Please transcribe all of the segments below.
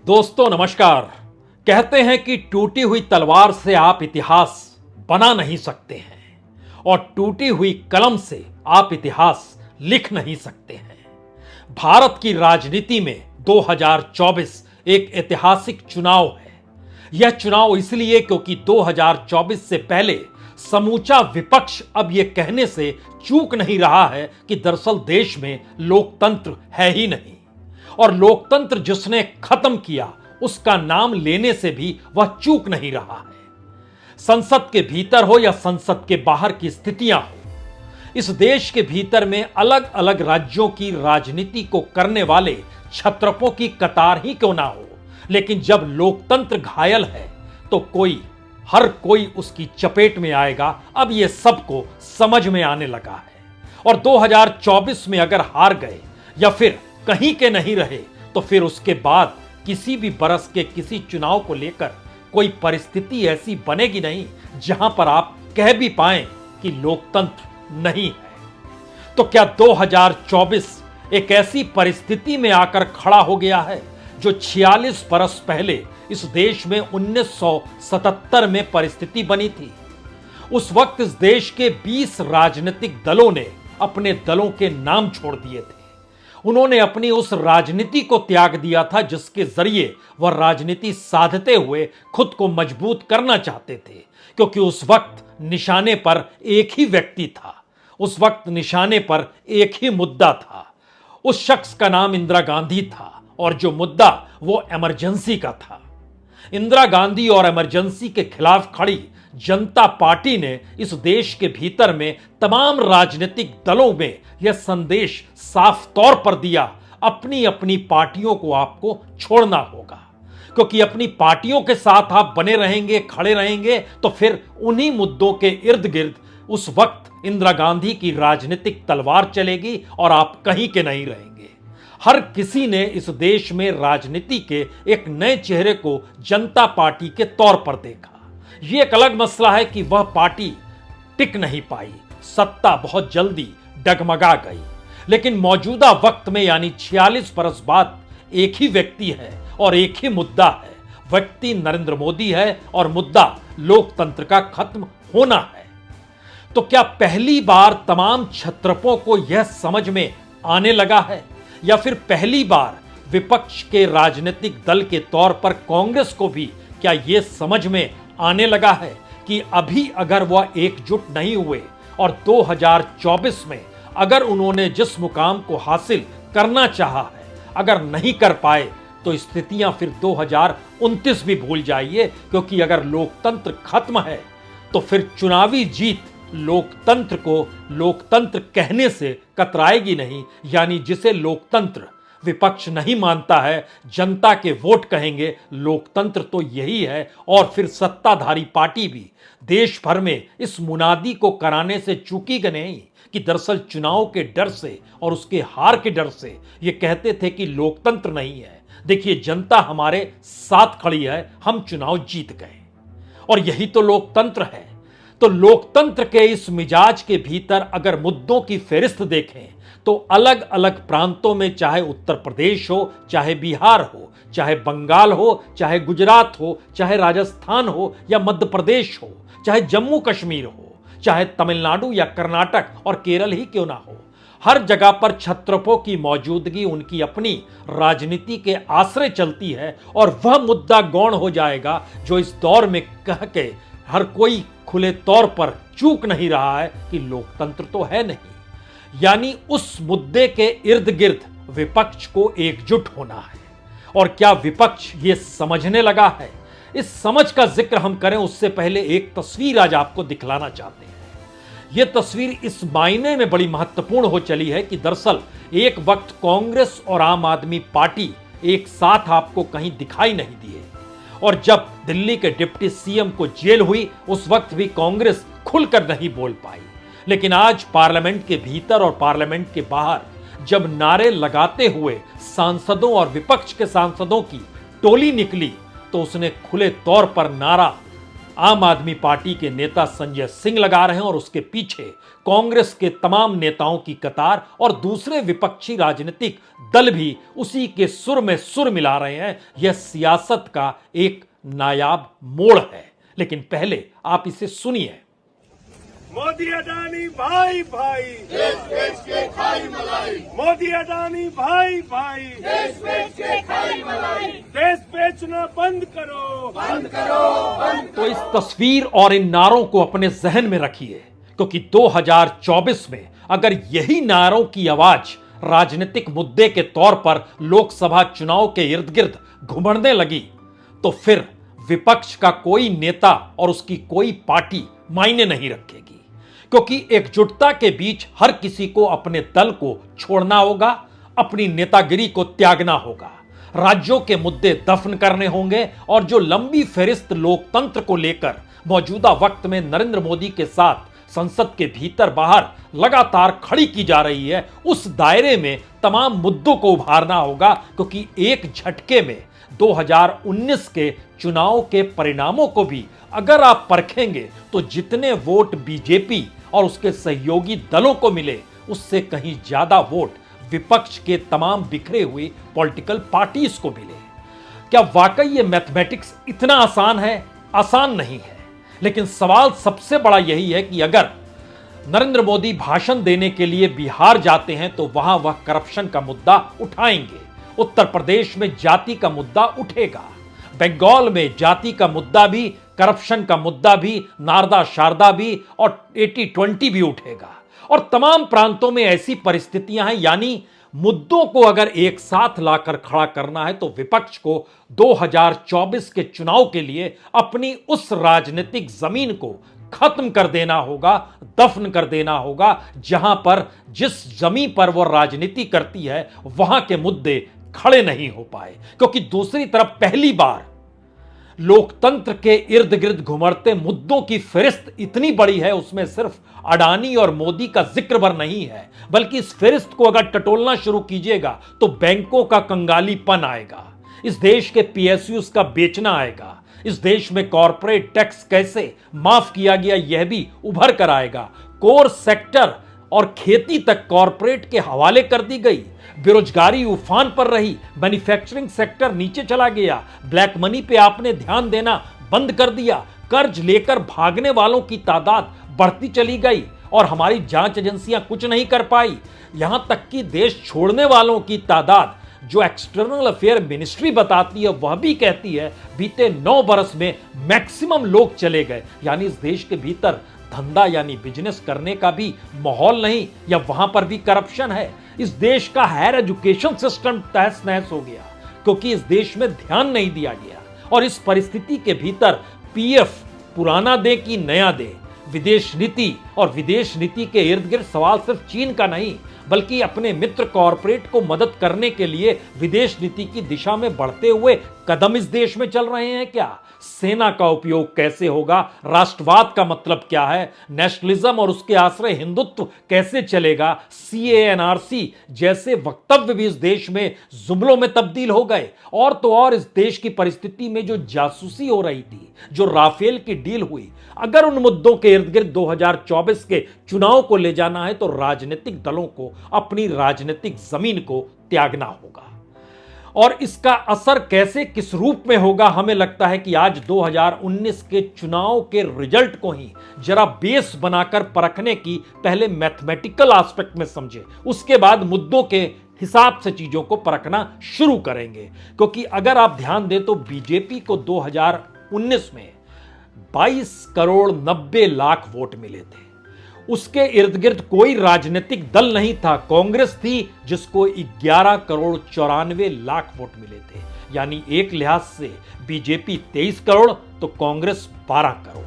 दोस्तों नमस्कार। कहते हैं कि टूटी हुई तलवार से आप इतिहास बना नहीं सकते हैं और टूटी हुई कलम से आप इतिहास लिख नहीं सकते हैं। भारत की राजनीति में 2024 एक ऐतिहासिक चुनाव है। यह चुनाव इसलिए क्योंकि 2024 से पहले समूचा विपक्ष अब यह कहने से चूक नहीं रहा है कि दरअसल देश में लोकतंत्र है ही नहीं, और लोकतंत्र जिसने खत्म किया उसका नाम लेने से भी वह चूक नहीं रहा है। संसद के भीतर हो या संसद के बाहर की स्थितियां हो, इस देश के भीतर में अलग अलग राज्यों की राजनीति को करने वाले क्षत्रपों की कतार ही क्यों ना हो, लेकिन जब लोकतंत्र घायल है तो हर कोई उसकी चपेट में आएगा। अब यह सबको समझ में आने लगा है। और 2024 में अगर हार गए या फिर कहीं के नहीं रहे तो फिर उसके बाद किसी भी बरस के किसी चुनाव को लेकर कोई परिस्थिति ऐसी बनेगी नहीं जहां पर आप कह भी पाएं कि लोकतंत्र नहीं है। तो क्या 2024 एक ऐसी परिस्थिति में आकर खड़ा हो गया है जो 46 बरस पहले इस देश में 1977 में परिस्थिति बनी थी? उस वक्त इस देश के 20 राजनीतिक दलों ने अपने दलों के नाम छोड़ दिए थे। उन्होंने अपनी उस राजनीति को त्याग दिया था जिसके जरिए वह राजनीति साधते हुए खुद को मजबूत करना चाहते थे, क्योंकि उस वक्त निशाने पर एक ही व्यक्ति था, उस वक्त निशाने पर एक ही मुद्दा था। उस शख्स का नाम इंदिरा गांधी था और जो मुद्दा वो इमरजेंसी का था। इंदिरा गांधी और इमरजेंसी के खिलाफ खड़ी जनता पार्टी ने इस देश के भीतर में तमाम राजनीतिक दलों में यह संदेश साफ तौर पर दिया, अपनी अपनी पार्टियों को आपको छोड़ना होगा, क्योंकि अपनी पार्टियों के साथ आप बने रहेंगे, खड़े रहेंगे तो फिर उन्हीं मुद्दों के इर्द गिर्द उस वक्त इंदिरा गांधी की राजनीतिक तलवार चलेगी और आप कहीं के नहीं रहेंगे। हर किसी ने इस देश में राजनीति के एक नए चेहरे को जनता पार्टी के तौर पर देखा। यह एक अलग मसला है कि वह पार्टी टिक नहीं पाई, सत्ता बहुत जल्दी डगमगा गई, लेकिन मौजूदा वक्त में यानी 46 बरस बाद एक ही व्यक्ति है और एक ही मुद्दा है। व्यक्ति नरेंद्र मोदी है और मुद्दा लोकतंत्र का खत्म होना है। तो क्या पहली बार तमाम क्षत्रपों को यह समझ में आने लगा है, या फिर पहली बार विपक्ष के राजनीतिक दल के तौर पर कांग्रेस को भी क्या यह समझ में आने लगा है कि अभी अगर वह एकजुट नहीं हुए और 2024 में अगर उन्होंने जिस मुकाम को हासिल करना चाहा है अगर नहीं कर पाए तो स्थितियां फिर 2029 भी भूल जाइए, क्योंकि अगर लोकतंत्र खत्म है तो फिर चुनावी जीत लोकतंत्र को लोकतंत्र कहने से कतराएगी नहीं। यानी जिसे लोकतंत्र विपक्ष नहीं मानता है, जनता के वोट कहेंगे लोकतंत्र तो यही है, और फिर सत्ताधारी पार्टी भी देश भर में इस मुनादी को कराने से चूकी नहीं कि दरअसल चुनाव के डर से और उसके हार के डर से ये कहते थे कि लोकतंत्र नहीं है। देखिए, जनता हमारे साथ खड़ी है, हम चुनाव जीत गए, और यही तो लोकतंत्र है। तो लोकतंत्र के इस मिजाज के भीतर अगर मुद्दों की फेरिस्त देखें तो अलग अलग प्रांतों में, चाहे उत्तर प्रदेश हो, चाहे बिहार हो, चाहे बंगाल हो, चाहे गुजरात हो, चाहे राजस्थान हो या मध्य प्रदेश हो, चाहे जम्मू कश्मीर हो, चाहे तमिलनाडु या कर्नाटक और केरल ही क्यों ना हो, हर जगह पर क्षत्रपों की मौजूदगी उनकी अपनी राजनीति के आश्रय चलती है, और वह मुद्दा गौण हो जाएगा जो इस दौर में कह के हर कोई खुले तौर पर चूक नहीं रहा है कि लोकतंत्र तो है नहीं। यानी उस मुद्दे के इर्द गिर्द विपक्ष को एकजुट होना है। और क्या विपक्ष ये समझने लगा है? इस समझ का जिक्र हम करें उससे पहले एक तस्वीर आज आपको दिखलाना चाहते हैं। यह तस्वीर इस मायने में बड़ी महत्वपूर्ण हो चली है कि दरअसल एक वक्त कांग्रेस और आम आदमी पार्टी एक साथ आपको कहीं दिखाई नहीं दिए, और जब दिल्ली के डिप्टी सीएम को जेल हुई उस वक्त भी कांग्रेस खुलकर नहीं बोल पाई। लेकिन आज पार्लियामेंट के भीतर और पार्लियामेंट के बाहर जब नारे लगाते हुए सांसदों और विपक्ष के सांसदों की टोली निकली तो उसने खुले तौर पर नारा आम आदमी पार्टी के नेता संजय सिंह लगा रहे हैं और उसके पीछे कांग्रेस के तमाम नेताओं की कतार और दूसरे विपक्षी राजनीतिक दल भी उसी के सुर में सुर मिला रहे हैं। यह सियासत का एक नायाब मोड़ है। लेकिन पहले आप इसे सुनिए। मोदी अडानी भाई भाई, देश बेच के खाई मलाई, मोदी अडानी भाई भाई, देश बेच के खाई मलाई, देश बेचना बंद करो, बंद करो, बंद तो इस तस्वीर और इन नारों को अपने जहन में रखिए, क्योंकि 2024 में अगर यही नारों की आवाज राजनीतिक मुद्दे के तौर पर लोकसभा चुनाव के इर्द गिर्द घुमड़ने लगी तो फिर विपक्ष का कोई नेता और उसकी कोई पार्टी मायने नहीं रखेगी। क्योंकि एकजुटता के बीच हर किसी को अपने दल को छोड़ना होगा, अपनी नेतागिरी को त्यागना होगा, राज्यों के मुद्दे दफन करने होंगे और जो लंबी फेरिस्त लोकतंत्र को लेकर मौजूदा वक्त में नरेंद्र मोदी के साथ संसद के भीतर बाहर लगातार खड़ी की जा रही है, उस दायरे में तमाम मुद्दों को उभारना होगा। क्योंकि एक झटके में 2019 के चुनाव के परिणामों को भी अगर आप परखेंगे तो जितने वोट बीजेपी और उसके सहयोगी दलों को मिले उससे कहीं ज्यादा वोट विपक्ष के तमाम बिखरे हुए पॉलिटिकल पार्टीज को मिले। क्या वाकई ये मैथमेटिक्स इतना आसान है? आसान नहीं है। लेकिन सवाल सबसे बड़ा यही है कि अगर नरेंद्र मोदी भाषण देने के लिए बिहार जाते हैं तो वहां वह करप्शन का मुद्दा उठाएंगे, उत्तर प्रदेश में जाति का मुद्दा उठेगा, बंगाल में जाति का मुद्दा भी, करप्शन का मुद्दा भी, नारदा शारदा भी और 80-20 भी उठेगा। और तमाम प्रांतों में ऐसी परिस्थितियां हैं। यानी मुद्दों को अगर एक साथ लाकर खड़ा करना है तो विपक्ष को 2024 के चुनाव के लिए अपनी उस राजनीतिक जमीन को खत्म कर देना होगा, दफन कर देना होगा, जहां पर जिस जमीन पर वो राजनीति करती है वहां के मुद्दे खड़े नहीं हो पाए। क्योंकि दूसरी तरफ पहली बार लोकतंत्र के इर्द गिर्द घुमड़ते मुद्दों की फहरिस्त इतनी बड़ी है, उसमें सिर्फ अडानी और मोदी का जिक्र भर नहीं है, बल्कि इस फहरिस्त को अगर टटोलना शुरू कीजिएगा तो बैंकों का कंगालीपन आएगा, इस देश के पीएसयूज का बेचना आएगा, इस देश में कॉरपोरेट टैक्स कैसे माफ किया गया यह भी उभर कर आएगा, कोर सेक्टर और खेती तक कॉरपोरेट के हवाले कर दी गई, बेरोजगारी उफान पर रही, मैन्युफैक्चरिंग सेक्टर नीचे चला गया, ब्लैक मनी पे आपने ध्यान देना बंद कर दिया, कर्ज लेकर भागने वालों की तादाद बढ़ती चली गई और हमारी जांच एजेंसियां कुछ नहीं कर पाई। यहां तक कि देश छोड़ने वालों की तादाद जो एक्सटर्नल अफेयर मिनिस्ट्री बताती है वह भी कहती है बीते 9 बरस में मैक्सिमम लोग चले गए। यानी इस देश के भीतर धंधा यानी बिजनेस करने का भी माहौल नहीं, या वहां पर भी करप्शन है। इस देश का हायर एजुकेशन सिस्टम तहस नहस हो गया क्योंकि इस देश में ध्यान नहीं दिया गया। और इस परिस्थिति के भीतर पीएफ पुराना दे कि नया दे, विदेश नीति और विदेश नीति के इर्द गिर्द सवाल सिर्फ चीन का नहीं बल्कि अपने मित्र कॉरपोरेट को मदद करने के लिए विदेश नीति की दिशा में बढ़ते हुए कदम इस देश में चल रहे हैं। क्या सेना का उपयोग कैसे होगा, राष्ट्रवाद का मतलब क्या है, नेशनलिज्म और उसके आश्रय हिंदुत्व कैसे चलेगा, सीए एनआरसी जैसे वक्तव्य भी इस देश में जुमलों में तब्दील हो गए। और तो और इस देश की परिस्थिति में जो जासूसी हो रही थी, जो राफेल की डील हुई, अगर उन मुद्दों के इर्द गिर्द 2024 के चुनाव को ले जाना है तो राजनीतिक दलों को अपनी राजनीतिक जमीन को त्यागना होगा। और इसका असर कैसे किस रूप में होगा, हमें लगता है कि आज 2019 के चुनाव के रिजल्ट को ही जरा बेस बनाकर परखने की पहले मैथमेटिकल एस्पेक्ट में समझे, उसके बाद मुद्दों के हिसाब से चीजों को परखना शुरू करेंगे। क्योंकि अगर आप ध्यान दें तो बीजेपी को 2019 में 22 करोड़ 90 लाख वोट मिले थे। उसके इर्द गिर्द कोई राजनीतिक दल नहीं था, कांग्रेस थी जिसको 11 करोड़ 94 लाख वोट मिले थे। यानी एक लिहाज से बीजेपी 23 करोड़ तो कांग्रेस 12 करोड़।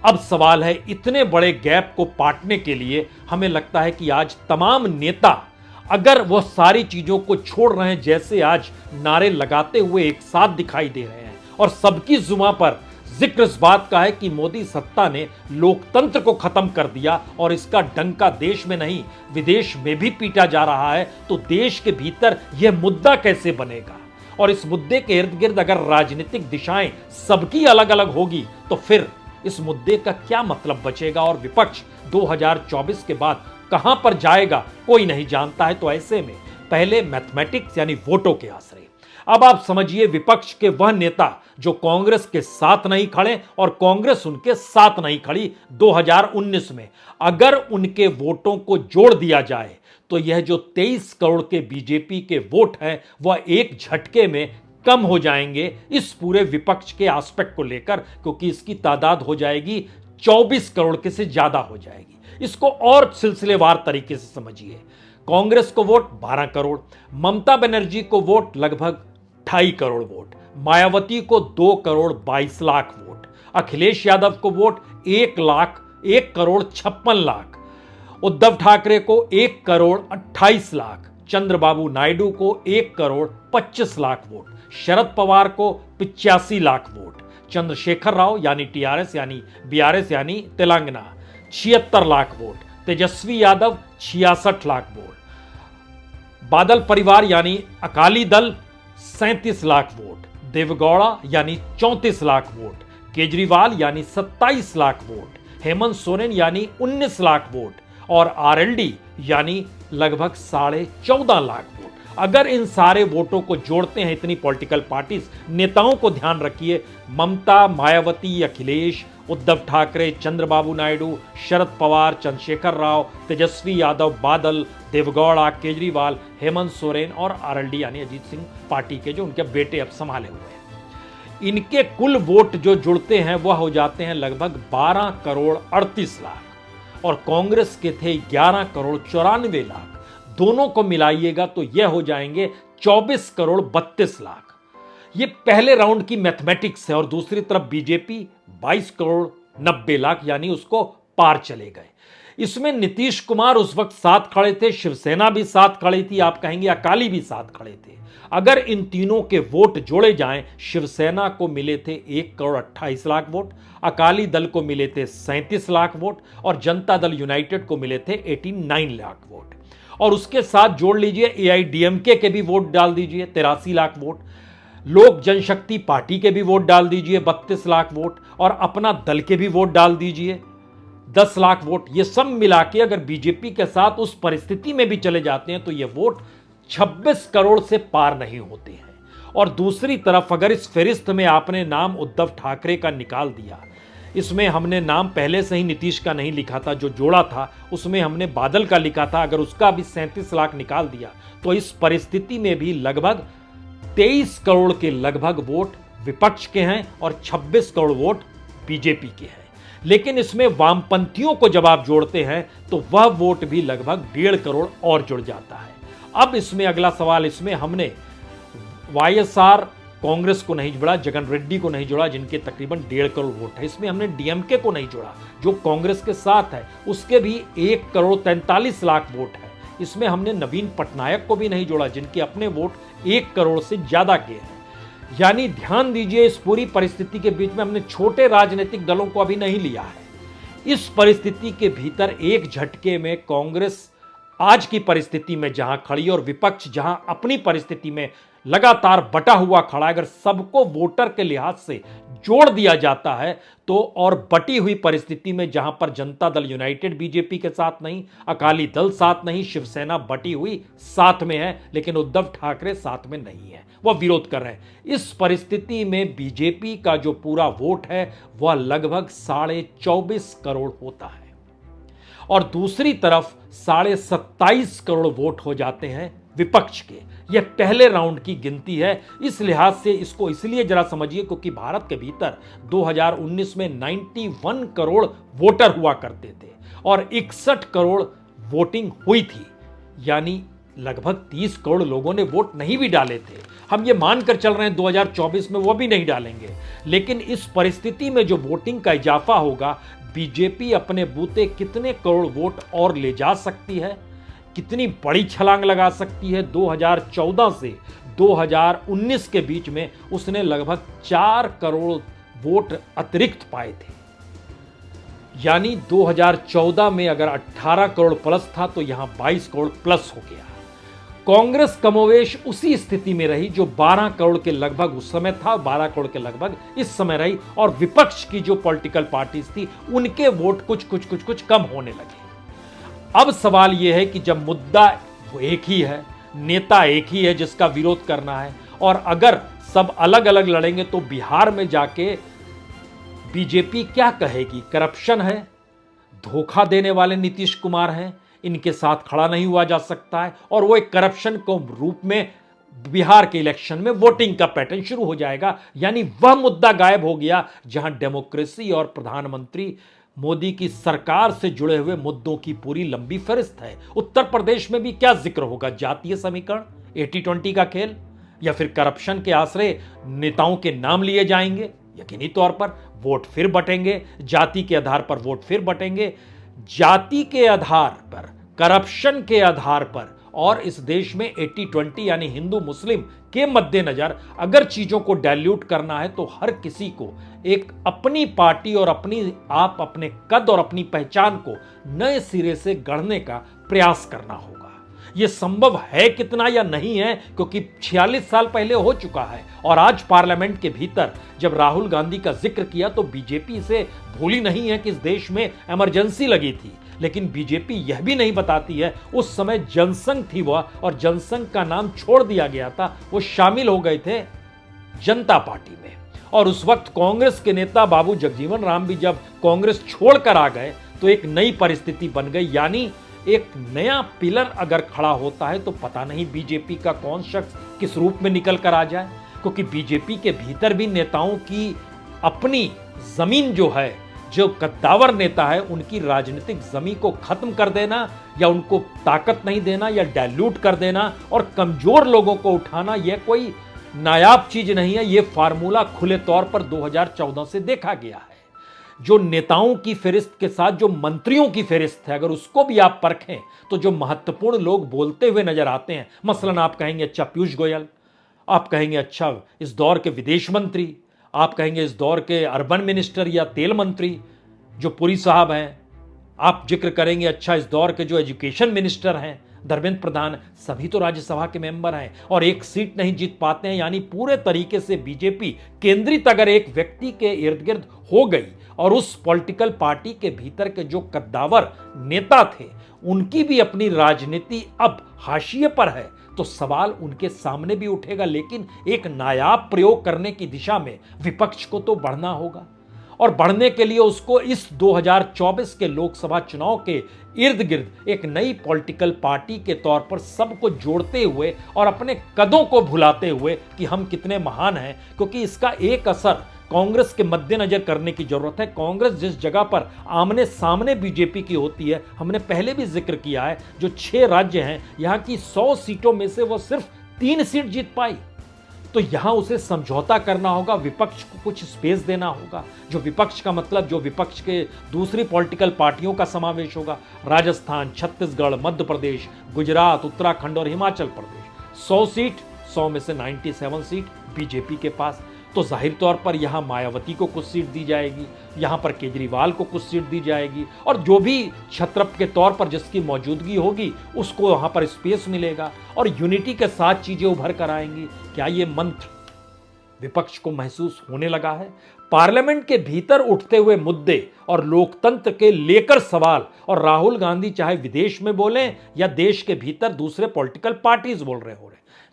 अब सवाल है, इतने बड़े गैप को पाटने के लिए हमें लगता है कि आज तमाम नेता अगर वह सारी चीजों को छोड़ रहे हैं, जैसे आज नारे लगाते हुए एक साथ दिखाई दे रहे हैं, और सबकी जुबान पर जिक्र इस बात का है कि मोदी सत्ता ने लोकतंत्र को खत्म कर दिया और इसका डंका देश में नहीं विदेश में भी पीटा जा रहा है, तो देश के भीतर यह मुद्दा कैसे बनेगा और इस मुद्दे के इर्द गिर्द अगर राजनीतिक दिशाएं सबकी अलग अलग होगी तो फिर इस मुद्दे का क्या मतलब बचेगा और विपक्ष 2024 के बाद कहां पर जाएगा कोई नहीं जानता है। तो ऐसे में पहले मैथमेटिक्स यानी वोटों के आश्रय। अब आप समझिए विपक्ष के वह नेता जो कांग्रेस के साथ नहीं खड़े और कांग्रेस उनके साथ नहीं खड़ी 2019 में, अगर उनके वोटों को जोड़ दिया जाए तो यह जो 23 करोड़ के बीजेपी के वोट हैं वह एक झटके में कम हो जाएंगे इस पूरे विपक्ष के एस्पेक्ट को लेकर, क्योंकि इसकी तादाद हो जाएगी 24 करोड़ के से ज्यादा हो जाएगी। इसको और सिलसिलेवार तरीके से समझिए। कांग्रेस को वोट 12 करोड़, ममता बनर्जी को वोट लगभग 2.5 करोड़ वोट, मायावती को 2 करोड़ 22 लाख वोट, अखिलेश यादव को वोट 1 करोड़ 56 लाख, उद्धव ठाकरे को 1 करोड़ 28 लाख, चंद्रबाबू नायडू को 1 करोड़ 25 लाख वोट, शरद पवार को 85 लाख वोट, चंद्रशेखर राव यानी टीआरएस यानी बीआरएस यानी तेलंगाना 76 लाख वोट, तेजस्वी यादव 66 लाख वोट, बादल परिवार यानी अकाली दल 37 लाख वोट, देवगौड़ा यानी 34 लाख वोट, केजरीवाल यानी 27 लाख वोट, हेमंत सोरेन यानी 19 लाख वोट और आरएलडी यानी लगभग 14.5 लाख वोट। अगर इन सारे वोटों को जोड़ते हैं इतनी पॉलिटिकल पार्टीज, नेताओं को ध्यान रखिए, ममता, मायावती, अखिलेश, उद्धव ठाकरे, चंद्रबाबू नायडू, शरद पवार, चंद्रशेखर राव, तेजस्वी यादव, बादल, देवगौड़ा, केजरीवाल, हेमंत सोरेन और आरएलडी यानी अजीत सिंह पार्टी के जो उनके बेटे अब संभाले हुए हैं, इनके कुल वोट जो जुड़ते हैं वह हो जाते हैं लगभग 12 करोड़ 38 लाख और कांग्रेस के थे 11 करोड़ 94 लाख। दोनों को मिलाइएगा तो यह हो जाएंगे 24 करोड़ 32 लाख। ये पहले राउंड की मैथमेटिक्स है और दूसरी तरफ बीजेपी 22 करोड़ 90 लाख यानी उसको पार चले गए। इसमें नीतीश कुमार उस वक्त साथ खड़े थे, शिवसेना भी साथ खड़ी थी, आप कहेंगे अकाली भी साथ खड़े थे। अगर इन तीनों के वोट जोड़े जाएं, शिवसेना को मिले थे 1 करोड़ 28 लाख वोट, अकाली दल को मिले थे 37 लाख वोट और जनता दल यूनाइटेड को मिले थे 89 लाख वोट। और उसके साथ जोड़ लीजिए एआईडीएमके के भी वोट डाल दीजिए 83 लाख वोट, लोक जनशक्ति पार्टी के भी वोट डाल दीजिए 32 लाख वोट और अपना दल के भी वोट डाल दीजिए 10 लाख वोट। ये सब मिला के अगर बीजेपी के साथ उस परिस्थिति में भी चले जाते हैं तो ये वोट 26 करोड़ से पार नहीं होते हैं। और दूसरी तरफ अगर इस फहरिस्त में आपने नाम उद्धव ठाकरे का निकाल दिया, इसमें हमने नाम पहले से ही नीतीश का नहीं लिखा था, जो जोड़ा था उसमें हमने बादल का लिखा था, अगर उसका भी 37 लाख निकाल दिया तो इस परिस्थिति में भी लगभग 23 करोड़ के लगभग वोट विपक्ष के हैं और 26 करोड़ वोट बीजेपी के हैं। लेकिन इसमें वामपंथियों को जब आप जोड़ते हैं तो वह वोट भी लगभग 1.5 करोड़ और जुड़ जाता है। अब इसमें अगला सवाल, इसमें हमने वाईएसआर कांग्रेस को नहीं जोड़ा, जगन रेड्डी को नहीं जोड़ा जिनके तकरीबन 1.5 करोड़ वोट है, इसमें हमने डीएमके को नहीं जोड़ा जो कांग्रेस के साथ है, उसके भी 1 करोड़ 43 लाख वोट है। इसमें हमने नवीन पटनायक को भी नहीं जोड़ा जिनके अपने वोट 1 करोड़ से ज्यादा के हैं। यानी ध्यान दीजिए, इस पूरी परिस्थिति के बीच में हमने छोटे राजनीतिक दलों को अभी नहीं लिया है। इस परिस्थिति के भीतर एक झटके में कांग्रेस आज की परिस्थिति में जहां खड़ी और विपक्ष जहां अपनी परिस्थिति में लगातार बटा हुआ खड़ा है, अगर सबको वोटर के लिहाज से जोड़ दिया जाता है तो और बटी हुई परिस्थिति में जहां पर जनता दल यूनाइटेड बीजेपी के साथ नहीं, अकाली दल साथ नहीं, शिवसेना बटी हुई साथ में है लेकिन उद्धव ठाकरे साथ में नहीं है, वह विरोध कर रहे हैं। इस परिस्थिति में बीजेपी का जो पूरा वोट है वह लगभग 24.5 करोड़ होता है और दूसरी तरफ 27.5 करोड़ वोट हो जाते हैं विपक्ष के। यह पहले राउंड की गिनती है। इस लिहाज से इसको इसलिए जरा समझिए क्योंकि भारत के भीतर 2019 में 91 करोड़ वोटर हुआ करते थे और 61 करोड़ वोटिंग हुई थी, यानी लगभग 30 करोड़ लोगों ने वोट नहीं भी डाले थे। हम ये मानकर चल रहे हैं 2024 में वो भी नहीं डालेंगे, लेकिन इस परिस्थिति में जो वोटिंग का इजाफा होगा, बीजेपी अपने बूते कितने करोड़ वोट और ले जा सकती है, कितनी बड़ी छलांग लगा सकती है। 2014 से 2019 के बीच में उसने लगभग 4 करोड़ वोट अतिरिक्त पाए थे, यानी 2014 में अगर 18 करोड़ प्लस था तो यहां 22 करोड़ प्लस हो गया। कांग्रेस कमोवेश उसी स्थिति में रही जो 12 करोड़ के लगभग उस समय था, 12 करोड़ के लगभग इस समय रही, और विपक्ष की जो पॉलिटिकल पार्टीज थी उनके वोट कुछ कम होने लगे। अब सवाल यह है कि जब मुद्दा एक ही है, नेता एक ही है जिसका विरोध करना है, और अगर सब अलग अलग लड़ेंगे तो बिहार में जाके बीजेपी क्या कहेगी? करप्शन है, धोखा देने वाले नीतीश कुमार हैं, इनके साथ खड़ा नहीं हुआ जा सकता है, और वो एक करप्शन को रूप में बिहार के इलेक्शन में वोटिंग का पैटर्न शुरू हो जाएगा। यानी वह मुद्दा गायब हो गया जहां डेमोक्रेसी और प्रधानमंत्री मोदी की सरकार से जुड़े हुए मुद्दों की पूरी लंबी फहरिस्त है। उत्तर प्रदेश में भी क्या जिक्र होगा? जातीय समीकरण, 80-20 का खेल, या फिर करप्शन के आश्रय नेताओं के नाम लिए जाएंगे? यकीनी तौर पर वोट फिर बटेंगे, जाति के आधार पर वोट फिर बटेंगे। जाति के आधार पर, करप्शन के आधार पर, और इस देश में 80-20 यानी हिंदू मुस्लिम के मद्देनजर अगर चीजों को डाइल्यूट करना है तो हर किसी को एक अपनी पार्टी और अपने कद और अपनी पहचान को नए सिरे से गढ़ने का प्रयास करना होगा। यह संभव है कितना या नहीं है, क्योंकि 46 साल पहले हो चुका है, और आज पार्लियामेंट के भीतर जब राहुल गांधी का जिक्र किया तो बीजेपी इसे भूली नहीं है कि इस देश में इमरजेंसी लगी थी। लेकिन बीजेपी यह भी नहीं बताती है उस समय जनसंघ थी वह, और जनसंघ का नाम छोड़ दिया गया था, वो शामिल हो गए थे जनता पार्टी में। और उस वक्त कांग्रेस के नेता बाबू जगजीवन राम भी जब कांग्रेस छोड़कर आ गए तो एक नई परिस्थिति बन गई। यानी एक नया पिलर अगर खड़ा होता है तो पता नहीं बीजेपी का कौन शख्स किस रूप में निकल कर आ जाए, क्योंकि बीजेपी के भीतर भी नेताओं की अपनी जमीन जो है, जो कद्दावर नेता है उनकी राजनीतिक जमीन को खत्म कर देना, या उनको ताकत नहीं देना, या डाइल्यूट कर देना और कमजोर लोगों को उठाना, यह कोई नायाब चीज नहीं है। यह फार्मूला खुले तौर पर 2014 से देखा गया है। जो नेताओं की फहरिस्त के साथ जो मंत्रियों की फहरिस्त है, अगर उसको भी आप परखें तो जो महत्वपूर्ण लोग बोलते हुए नजर आते हैं, मसलन आप कहेंगे अच्छा पीयूष गोयल, आप कहेंगे अच्छा इस दौर के विदेश मंत्री, आप कहेंगे इस दौर के अर्बन मिनिस्टर या तेल मंत्री जो पुरी साहब हैं, आप जिक्र करेंगे अच्छा इस दौर के जो एजुकेशन मिनिस्टर हैं धर्मेंद्र प्रधान, सभी तो राज्यसभा के मेंबर हैं और एक सीट नहीं जीत पाते हैं। यानी पूरे तरीके से बीजेपी केंद्रित अगर एक व्यक्ति के इर्द गिर्द हो गई और उस पॉलिटिकल पार्टी के भीतर के जो कद्दावर नेता थे उनकी भी अपनी राजनीति अब हाशिए पर है, तो सवाल उनके सामने भी उठेगा। लेकिन एक नायाब प्रयोग करने की दिशा में विपक्ष को तो बढ़ना होगा, और बढ़ने के लिए उसको इस 2024 के लोकसभा चुनाव के इर्द गिर्द एक नई पॉलिटिकल पार्टी के तौर पर सबको जोड़ते हुए और अपने कदों को भुलाते हुए कि हम कितने महान हैं, क्योंकि इसका एक असर कांग्रेस के मद्देनजर करने की जरूरत है। कांग्रेस जिस जगह पर आमने सामने बीजेपी की होती है, हमने पहले भी जिक्र किया है, जो 6 राज्य हैं, यहां की 100 सीटों में से वो सिर्फ 3 सीट जीत पाई, तो यहां उसे समझौता करना होगा, विपक्ष को कुछ स्पेस देना होगा। जो विपक्ष का मतलब जो विपक्ष के दूसरी पॉलिटिकल पार्टियों का समावेश होगा, राजस्थान, छत्तीसगढ़, मध्य प्रदेश, गुजरात, उत्तराखंड और हिमाचल प्रदेश, 100 सीट, 100 में से 97 सीट बीजेपी के पास। तो जाहिर तौर पर यहां मायावती को कुछ सीट दी जाएगी, यहां पर केजरीवाल को कुछ सीट दी जाएगी, और जो भी छत्रप के तौर पर जिसकी मौजूदगी होगी उसको वहां पर स्पेस मिलेगा और यूनिटी के साथ चीजें उभर कर आएंगी। क्या ये मंत्र विपक्ष को महसूस होने लगा है? पार्लियामेंट के भीतर उठते हुए मुद्दे और लोकतंत्र के लेकर सवाल, और राहुल गांधी चाहे विदेश में बोलें या देश के भीतर दूसरे पॉलिटिकल पार्टीज बोल रहे हो,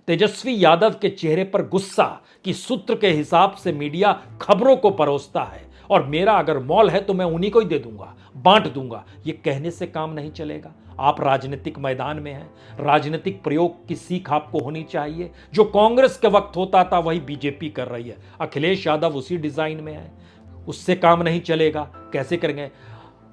तेजस्वी यादव के चेहरे पर गुस्सा कि सूत्र के हिसाब से मीडिया खबरों को परोसता है और मेरा अगर मॉल है तो मैं उन्हीं को ही दे दूंगा, बांट दूंगा, ये कहने से काम नहीं चलेगा। आप राजनीतिक मैदान में हैं, राजनीतिक प्रयोग की सीख आपको होनी चाहिए। जो कांग्रेस के वक्त होता था वही बीजेपी कर रही है, अखिलेश यादव उसी डिजाइन में है, उससे काम नहीं चलेगा। कैसे करेंगे?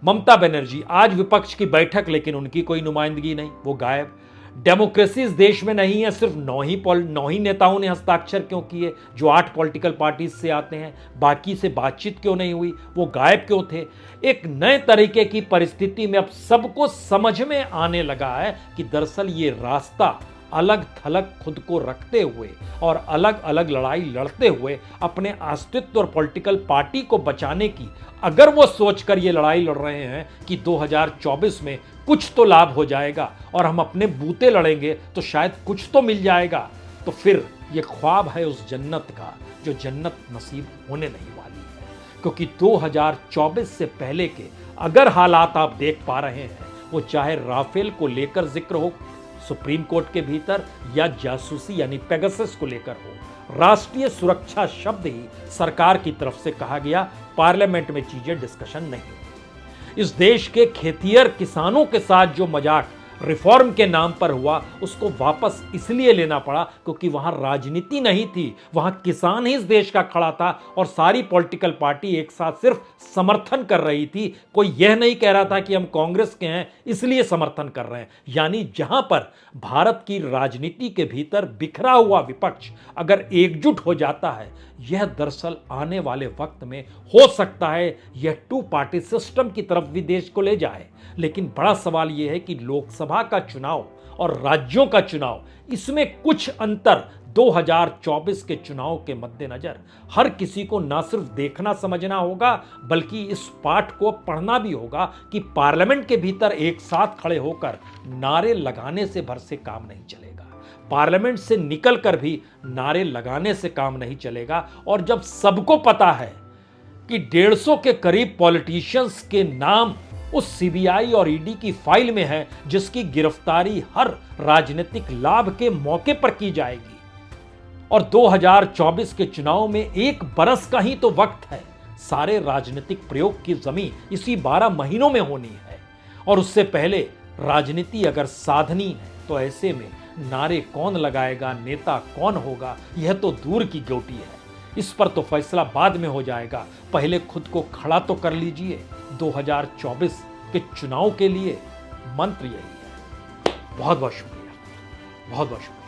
ममता बनर्जी आज विपक्ष की बैठक, लेकिन उनकी कोई नुमाइंदगी नहीं, वो गायब। डेमोक्रेसी इस देश में नहीं है, सिर्फ 9 ही नेताओं ने हस्ताक्षर क्यों किए जो 8 पॉलिटिकल पार्टीज से आते हैं, बाकी से बातचीत क्यों नहीं हुई, वो गायब क्यों थे? एक नए तरीके की परिस्थिति में अब सबको समझ में आने लगा है कि दरअसल ये रास्ता अलग थलग खुद को रखते हुए और अलग अलग लड़ाई लड़ते हुए अपने अस्तित्व और पॉलिटिकल पार्टी को बचाने की अगर वो सोचकर ये लड़ाई लड़ रहे हैं कि 2024 में कुछ तो लाभ हो जाएगा और हम अपने बूते लड़ेंगे तो शायद कुछ तो मिल जाएगा, तो फिर ये ख्वाब है उस जन्नत का जो जन्नत नसीब होने नहीं वाली है। क्योंकि 2024 से पहले के अगर हालात आप देख पा रहे हैं, वो चाहे राफेल को लेकर जिक्र हो सुप्रीम कोर्ट के भीतर या जासूसी यानी पेगासस को लेकर हो, राष्ट्रीय सुरक्षा शब्द ही सरकार की तरफ से कहा गया, पार्लियामेंट में चीजें डिस्कशन नहीं हुई। इस देश के खेतिहर किसानों के साथ जो मजाक रिफॉर्म के नाम पर हुआ, उसको वापस इसलिए लेना पड़ा क्योंकि वहां राजनीति नहीं थी, वहां किसान ही इस देश का खड़ा था और सारी पॉलिटिकल पार्टी एक साथ सिर्फ समर्थन कर रही थी। कोई यह नहीं कह रहा था कि हम कांग्रेस के हैं इसलिए समर्थन कर रहे हैं। यानी जहां पर भारत की राजनीति के भीतर बिखरा हुआ विपक्ष अगर एकजुट हो जाता है, यह दरअसल आने वाले वक्त में हो सकता है यह टू पार्टी सिस्टम की तरफ भी देश को ले जाए। लेकिन बड़ा सवाल यह है कि लोकसभा का चुनाव और राज्यों का चुनाव, इसमें कुछ अंतर 2024 के चुनाव के मद्देनजर हर किसी को ना सिर्फ देखना समझना होगा बल्कि इस पाठ को पढ़ना भी होगा कि पार्लियामेंट के भीतर एक साथ खड़े होकर नारे लगाने से भर से काम नहीं चलेगा, पार्लियामेंट से निकलकर भी नारे लगाने से काम नहीं चलेगा। और जब सबको पता है कि 150 के करीब पॉलिटिशियंस के नाम उस सीबीआई और ईडी की फाइल में है जिसकी गिरफ्तारी हर राजनीतिक लाभ के मौके पर की जाएगी, और 2024 के चुनाव में 1 बरस का ही तो वक्त है, सारे राजनीतिक प्रयोग की जमीन इसी 12 महीनों में होनी है। और उससे पहले राजनीति अगर साधनी है तो ऐसे में नारे कौन लगाएगा, नेता कौन होगा, यह तो दूर की ड्यूटी है। इस पर तो फैसला बाद में हो जाएगा, पहले खुद को खड़ा तो कर लीजिए। 2024 के चुनाव के लिए मंत्र यही है। बहुत बहुत शुक्रिया, बहुत बहुत शुक्रिया।